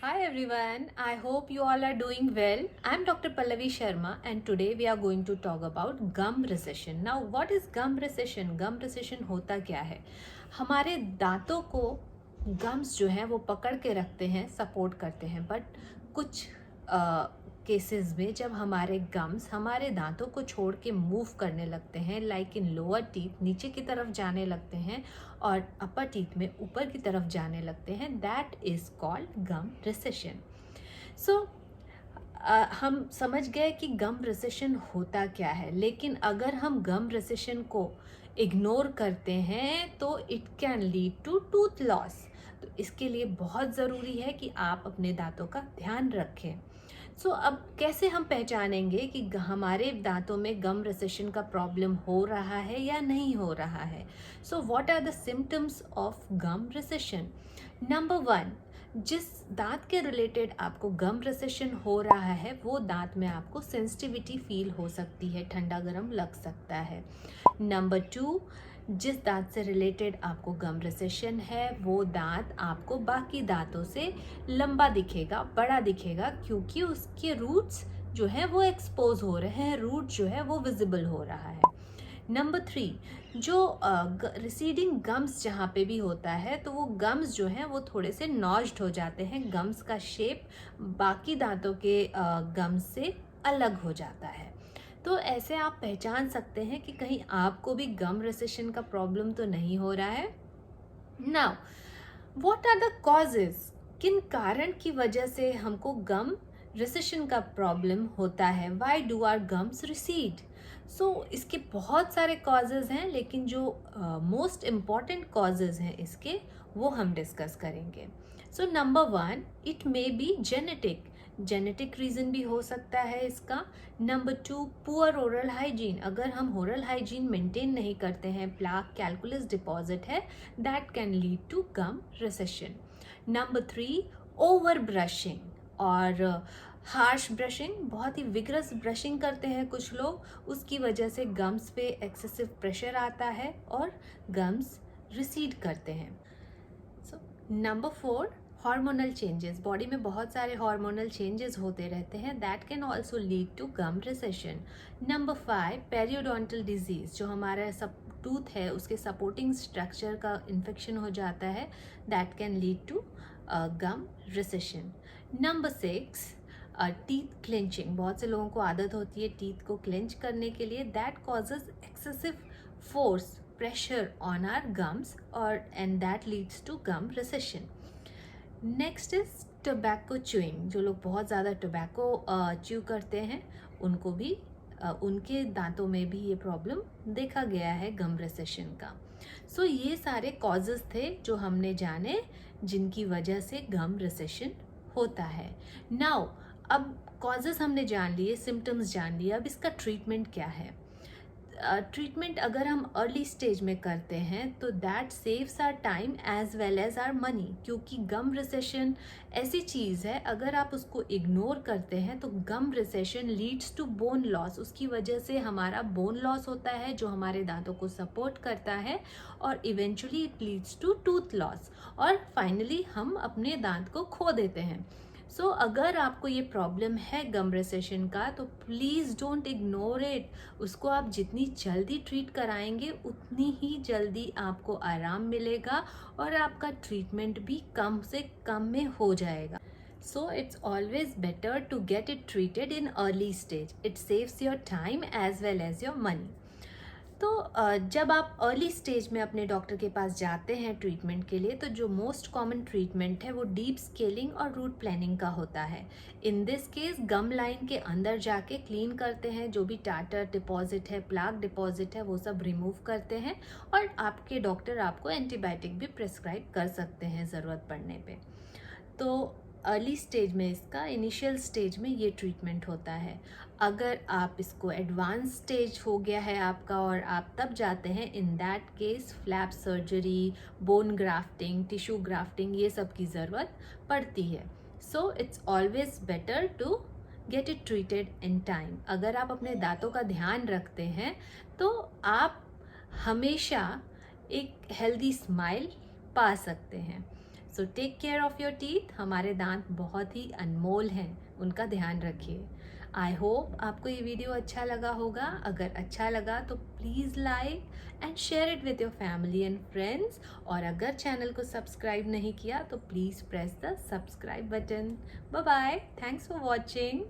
Hi everyone, I hope you all are doing well. I'm Dr. Pallavi Sharma and today we are going to talk about gum recession. Now what is gum recession? Gum recession होता क्या है? हमारे दांतों को gums जो हैं वो पकड़ के रखते हैं, सपोर्ट करते हैं, बट कुछ केसेस में जब हमारे गम्स हमारे दांतों को छोड़ के मूव करने लगते हैं, लाइक इन लोअर टीथ नीचे की तरफ जाने लगते हैं और अपर टीथ में ऊपर की तरफ जाने लगते हैं, that is called gum recession. So हम समझ गए कि गम रिसेशन होता क्या है, लेकिन अगर हम गम रिसेशन को इग्नोर करते हैं तो it can lead to tooth loss. तो इसके लिए बहुत ज़रूरी है कि आप अपने दांतों का ध्यान रखें. अब कैसे हम पहचानेंगे कि हमारे दांतों में गम रिसेशन का प्रॉब्लम हो रहा है या नहीं हो रहा है? What are the symptoms of gum recession? Number 1, जिस दांत के रिलेटेड आपको गम रिसेशन हो रहा है वो दांत में आपको सेंसिटिविटी फील हो सकती है, ठंडा गर्म लग सकता है. नंबर 2, जिस दांत से रिलेटेड आपको गम रिसेशन है वो दांत आपको बाकी दांतों से लंबा दिखेगा, बड़ा दिखेगा, क्योंकि उसके रूट्स जो है वो एक्सपोज हो रहे हैं, रूट जो है वो विजिबल हो रहा है. नंबर 3, जो रिसीडिंग गम्स जहाँ पे भी होता है तो वो गम्स जो हैं वो थोड़े से नॉच्ड हो जाते हैं, गम्स का शेप बाकी दांतों के गम्स से अलग हो जाता है. तो ऐसे आप पहचान सकते हैं कि कहीं आपको भी गम रिसेशन का प्रॉब्लम तो नहीं हो रहा है. Now what are the causes? किन कारण की वजह से हमको गम रिसेशन का प्रॉब्लम होता है? Why do our gums recede? इसके बहुत सारे कॉजेज हैं, लेकिन जो मोस्ट इम्पॉर्टेंट कॉजेज हैं इसके वो हम डिस्कस करेंगे. Number 1, it may be genetic reason भी हो सकता है इसका. Number 2, poor oral hygiene. अगर हम ओरल हाइजीन मेंटेन नहीं करते हैं, प्लाक कैलकुलस डिपॉजिट है, that can lead to gum recession. Number 3, over brushing और हार्श ब्रशिंग. बहुत ही विग्रस ब्रशिंग करते हैं कुछ लोग, उसकी वजह से गम्स पे एक्सेसिव प्रेशर आता है और गम्स रिसीड करते हैं. Number 4, hormonal changes. बॉडी में बहुत सारे हार्मोनल चेंजेस होते रहते हैं, that can also lead to gum recession. Number 5, periodontal disease. जो हमारा सब टूथ है उसके सपोर्टिंग स्ट्रक्चर का इन्फेक्शन हो जाता है, that can lead to gum recession. Number 6, teeth clenching. बहुत से लोगों को आदत होती है टीथ को क्लेंच करने के लिए, that causes excessive force pressure on our gums and that leads to gum recession. Next is tobacco chewing. जो लोग बहुत ज़्यादा टोबैको च्यू करते हैं उनको भी उनके दांतों में भी ये प्रॉब्लम देखा गया है गम रिसेशन का. ये सारे कॉजेज थे जो हमने जाने जिनकी वजह से गम रिसेशन होता है. नाउ अब कॉजेज हमने जान लिए, सिम्टम्स जान लिए, अब इसका ट्रीटमेंट क्या है? ट्रीटमेंट अगर हम अर्ली स्टेज में करते हैं तो that saves our time as well as our money, क्योंकि गम रिसेशन ऐसी चीज़ है अगर आप उसको इग्नोर करते हैं तो gum recession leads to bone loss. उसकी वजह से हमारा बोन लॉस होता है जो हमारे दांतों को सपोर्ट करता है और eventually it leads to tooth loss और फाइनली हम अपने दांत को खो देते हैं. अगर आपको ये प्रॉब्लम है गम रिसेशन का तो प्लीज़ डोंट इग्नोर इट. उसको आप जितनी जल्दी ट्रीट कराएंगे उतनी ही जल्दी आपको आराम मिलेगा और आपका ट्रीटमेंट भी कम से कम में हो जाएगा. It's always better to get it treated in early stage. It saves your time as well as your money. जब आप अर्ली स्टेज में अपने डॉक्टर के पास जाते हैं ट्रीटमेंट के लिए तो जो मोस्ट कॉमन ट्रीटमेंट है वो डीप स्केलिंग और रूट प्लानिंग का होता है. In this case gum line के अंदर जाके क्लीन करते हैं, जो भी टाटर डिपॉजिट है, प्लाक डिपॉजिट है, वो सब रिमूव करते हैं और आपके डॉक्टर आपको एंटीबायोटिक भी प्रिस्क्राइब कर सकते हैं ज़रूरत पड़ने पे. अर्ली स्टेज में इसका इनिशियल स्टेज में ये ट्रीटमेंट होता है. अगर आप इसको एडवांस स्टेज हो गया है आपका और आप तब जाते हैं, in that case flap surgery, bone grafting, tissue grafting, ये सब की ज़रूरत पड़ती है. It's always better to get it treated in time. अगर आप अपने दांतों का ध्यान रखते हैं तो आप हमेशा एक हेल्दी स्माइल पा सकते हैं. So take care of your teeth. हमारे दांत बहुत ही अनमोल हैं, उनका ध्यान रखिए। आई होप आपको ये वीडियो अच्छा लगा होगा। अगर अच्छा लगा तो please like and share it with your family and friends. और अगर चैनल को सब्सक्राइब नहीं किया तो please press the subscribe button. Bye bye, thanks for watching.